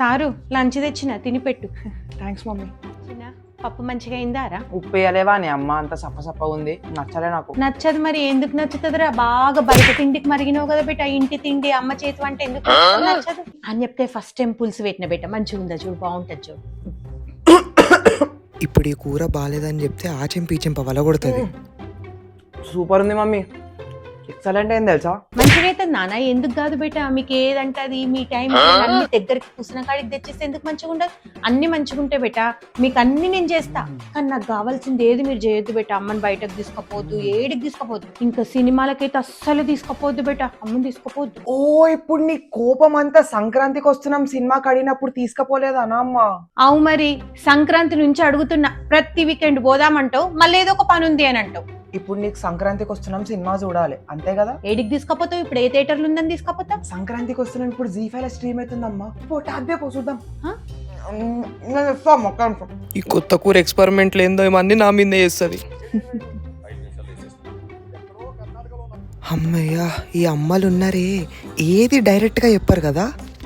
Sir lunch తెచ్చిన తినిపెట్టు. Thanks mummy. చిన్న పప్పు మంచిగా అయిందారా? ఉప్పు వేయలేవా అని అమ్మ అంత సప్ప ఉంది, నచ్చలే నాకు. నచ్చదు మరి ఎందుకు నచ్చుతుందిరా? బాగా బయట తిండికి మరిగినావు కదా బేట, ఇంటి తిండి అమ్మ చేతి అంటే ఎందుకు నచ్చదు అని చెప్తే ఫస్ట్ టైం పులుసు పెట్టిన బేట, మంచిగా ఉందా చూడు, బాగుంటది చూడు. ఇప్పుడు ఈ కూర బాగాలేదని చెప్తే ఆచెంపి చెంప వలగొడుతుంది. సూపర్ ఉంది మమ్మీ, ఎక్సలెంట్ అయింది తెలుసా. మంచిగా అవుతుంది నాన్న, ఎందుకు కాదు బేట, మీకు ఏదంటే అది మీ టైం అన్ని దగ్గరికి కూర్చున్న కాడికి తెచ్చిస్తే ఎందుకు మంచిగా ఉండదు? అన్ని మంచిగా ఉంటే బేట, మీకు అన్ని నేను చేస్తా, కానీ నాకు కావాల్సింది ఏది మీరు చేయొద్దు బేట. అమ్మని బయటకు తీసుకపోద్దు, ఏడికి తీసుకపోద్దు, ఇంకా సినిమాలకైతే అస్సలు తీసుకపోద్దు బేట, అమ్మని తీసుకపోద్దు. ఓ ఇప్పుడు నీ కోపం అంతా సంక్రాంతికి వస్తున్నాం సినిమాకి అడిగినప్పుడు తీసుకపోలేదా అమ్మ? అవు మరి, సంక్రాంతి నుంచి అడుగుతున్నా, ప్రతి వీకెండ్ పోదామంటావు, మళ్ళీ ఏదో ఒక పని ఉంది అని అంటావు. ఇప్పుడు నీకు సంక్రాంతికి వస్తున్నాం సినిమా చూడాలి అంతే కదా. ఏడికి తీసుకపోతావు? ఇప్పుడు ఏ థియేటర్లు ఉందని తీసుకపోతావు? సంక్రాంతికి వస్తున్నాం ఇప్పుడు జీ5 స్ట్రీమ్ అవుతుందమ్మా, ట్యాబ్ చూద్దాం. హ? ఈ కొత్త కూర ఎక్స్పెరిమెంట్లు ఏందో ఇవన్నీ నా మీద చేస్తుంది. అమ్మయ్యా, ఈ అమ్మలు ఉన్నారే ఏది డైరెక్ట్ గా చెప్పారు కదా.